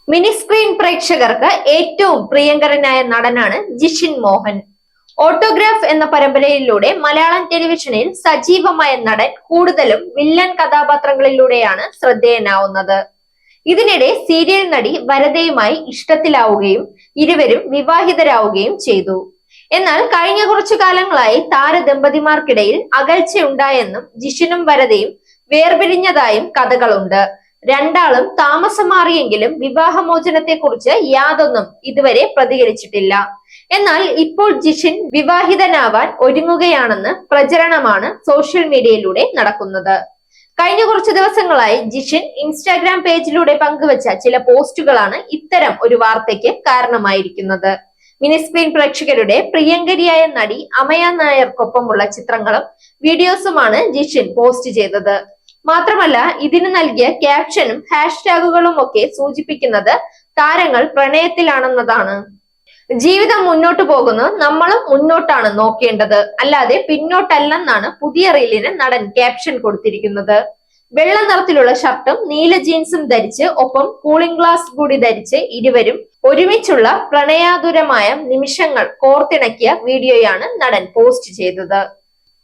Mini screen പ്രേക്ഷകർക്ക് ഏറ്റവും പ്രിയങ്കരനായ നടനാണ് ജിഷിൻ മോഹൻ. ഓട്ടോഗ്രാഫ് എന്ന പരമ്പരയിലൂടെ മലയാളം ടെലിവിഷനിൽ സജീവമായ നടൻ കൂടുതലും വില്ലൻ കഥാപാത്രങ്ങളിലൂടെയാണ് ശ്രദ്ധേയനാവുന്നത്. ഇതിനിടെ സീരിയൽ നടി വരദയുമായി ഇഷ്ടത്തിലാവുകയും ഇരുവരും വിവാഹിതരാവുകയും ചെയ്തു. എന്നാൽ കഴിഞ്ഞ കുറച്ചു കാലങ്ങളായി താരദമ്പതിമാർക്കിടയിൽ അകൽച്ചയുണ്ടായെന്നും ജിഷിനും വരദയും വേർപിരിഞ്ഞതായും കഥകളുണ്ട്. രണ്ടാളും താമസം മാറിയെങ്കിലും വിവാഹമോചനത്തെക്കുറിച്ച് യാതൊന്നും ഇതുവരെ പ്രതികരിച്ചിട്ടില്ല. എന്നാൽ ഇപ്പോൾ ജിഷിൻ വിവാഹിതനാവാൻ ഒരുങ്ങുകയാണെന്ന് പ്രചരണമാണ് സോഷ്യൽ മീഡിയയിലൂടെ നടക്കുന്നത്. കഴിഞ്ഞ കുറച്ചു ദിവസങ്ങളായി ജിഷിൻ ഇൻസ്റ്റാഗ്രാം പേജിലൂടെ പങ്കുവച്ച ചില പോസ്റ്റുകളാണ് ഇത്തരം ഒരു വാർത്തയ്ക്ക് കാരണമായിരിക്കുന്നത്. മിനി സ്ക്രീൻ പ്രേക്ഷകരുടെ പ്രിയങ്കരിയായ നടി അമയ നായർക്കൊപ്പമുള്ള ചിത്രങ്ങളും വീഡിയോസുമാണ് ജിഷിൻ പോസ്റ്റ് ചെയ്തത്. മാത്രമല്ല ഇതിന് നൽകിയ ക്യാപ്ഷനും ഹാഷ്ടാഗുകളും ഒക്കെ സൂചിപ്പിക്കുന്നത് താരങ്ങൾ പ്രണയത്തിലാണെന്നതാണ്. ജീവിതം മുന്നോട്ട് പോകുന്നു, നമ്മളും മുന്നോട്ടാണ് നോക്കേണ്ടത്, അല്ലാതെ പിന്നോട്ടല്ലെന്നാണ് പുതിയ റീലിന് നടൻ ക്യാപ്ഷൻ കൊടുത്തിരിക്കുന്നത്. വെള്ള നിറത്തിലുള്ള ഷർട്ടും നീല ജീൻസും ധരിച്ച് ഒപ്പം കൂളിംഗ് ഗ്ലാസ് കൂടി ധരിച്ച് ഇരുവരും ഒരുമിച്ചുള്ള പ്രണയാതുരമായ നിമിഷങ്ങൾ കോർത്തിണക്കിയ വീഡിയോയാണ് നടൻ പോസ്റ്റ് ചെയ്തത്.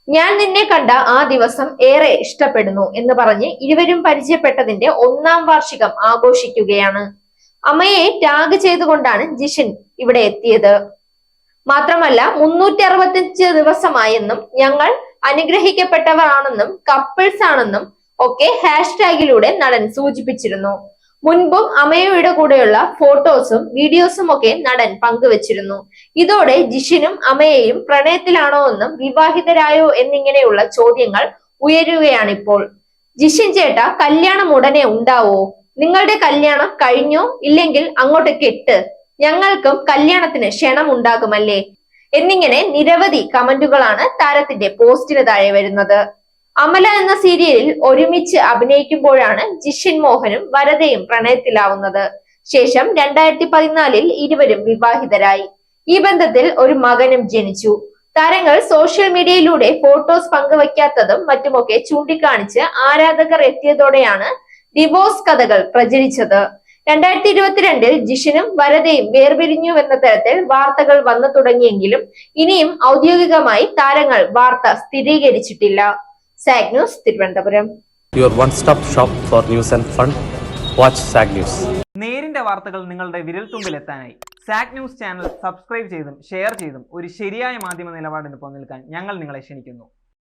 ഞാൻ നിന്നെ കണ്ട ആ ദിവസം ഏറെ ഇഷ്ടപ്പെടുന്നു എന്ന് പറഞ്ഞ് ഇരുവരും പരിചയപ്പെട്ടതിന്റെ 1-ാം വാർഷികം ആഘോഷിക്കുകയാണ്. അമ്മയെ ടാഗ് ചെയ്തുകൊണ്ടാണ് ജിഷിൻ ഇവിടെ എത്തിയത്. മാത്രമല്ല 365 ദിവസമായെന്നും ഞങ്ങൾ അനുഗ്രഹിക്കപ്പെട്ടവരാണെന്നും കപ്പിൾസ് ആണെന്നും ഒക്കെ ഹാഷ്ടാഗിലൂടെ നടൻ സൂചിപ്പിച്ചിരുന്നു. മുൻപും അമയയുടെ കൂടെയുള്ള ഫോട്ടോസും വീഡിയോസും ഒക്കെ നടൻ പങ്കുവച്ചിരുന്നു. ഇതോടെ ജിഷിനും അമയയും പ്രണയത്തിലാണോ എന്നും വിവാഹിതരായോ എന്നിങ്ങനെയുള്ള ചോദ്യങ്ങൾ ഉയരുകയാണിപ്പോൾ. ജിഷിൻ ചേട്ട, കല്യാണം ഉടനെ ഉണ്ടാവോ? നിങ്ങളുടെ കല്യാണം കഴിഞ്ഞോ? ഇല്ലെങ്കിൽ അങ്ങോട്ട് കെട്ട്, ഞങ്ങൾക്കും കല്യാണത്തിന് ക്ഷണം ഉണ്ടാകുമല്ലേ എന്നിങ്ങനെ നിരവധി കമന്റുകളാണ് താരത്തിന്റെ പോസ്റ്റിന് താഴെ വരുന്നത്. അമല എന്ന സീരിയലിൽ ഒരുമിച്ച് അഭിനയിക്കുമ്പോഴാണ് ജിഷിൻ മോഹനും വരദയും പ്രണയത്തിലാവുന്നത്. ശേഷം 2014 ഇരുവരും വിവാഹിതരായി. ഈ ബന്ധത്തിൽ ഒരു മകനും ജനിച്ചു. താരങ്ങൾ സോഷ്യൽ മീഡിയയിലൂടെ ഫോട്ടോസ് പങ്കുവയ്ക്കാത്തതും മറ്റുമൊക്കെ ചൂണ്ടിക്കാണിച്ച് ആരാധകർ എത്തിയതോടെയാണ് ഡിവോഴ്സ് കഥകൾ പ്രചരിച്ചത്. 2022 ജിഷിനും വരദയും വേർപിരിഞ്ഞുവെന്ന തരത്തിൽ വാർത്തകൾ വന്നു തുടങ്ങിയെങ്കിലും ഇനിയും ഔദ്യോഗികമായി താരങ്ങൾ വാർത്ത സ്ഥിരീകരിച്ചിട്ടില്ല. Zag news, Thiruvananthapuram. Your one-stop shop for news and fun. Watch SAG News. നേരിന്റെ വാർത്തകൾ നിങ്ങളുടെ വിരൽത്തുമ്പിൽ എത്താനായി സാഗ് ന്യൂസ് ചാനൽ സബ്സ്ക്രൈബ് ചെയ്തും ഷെയർ ചെയ്തും ഒരു ശരിയായ മാധ്യമ നിലപാടിന് നിൽക്കാൻ ഞങ്ങൾ നിങ്ങളെ ക്ഷണിക്കുന്നു.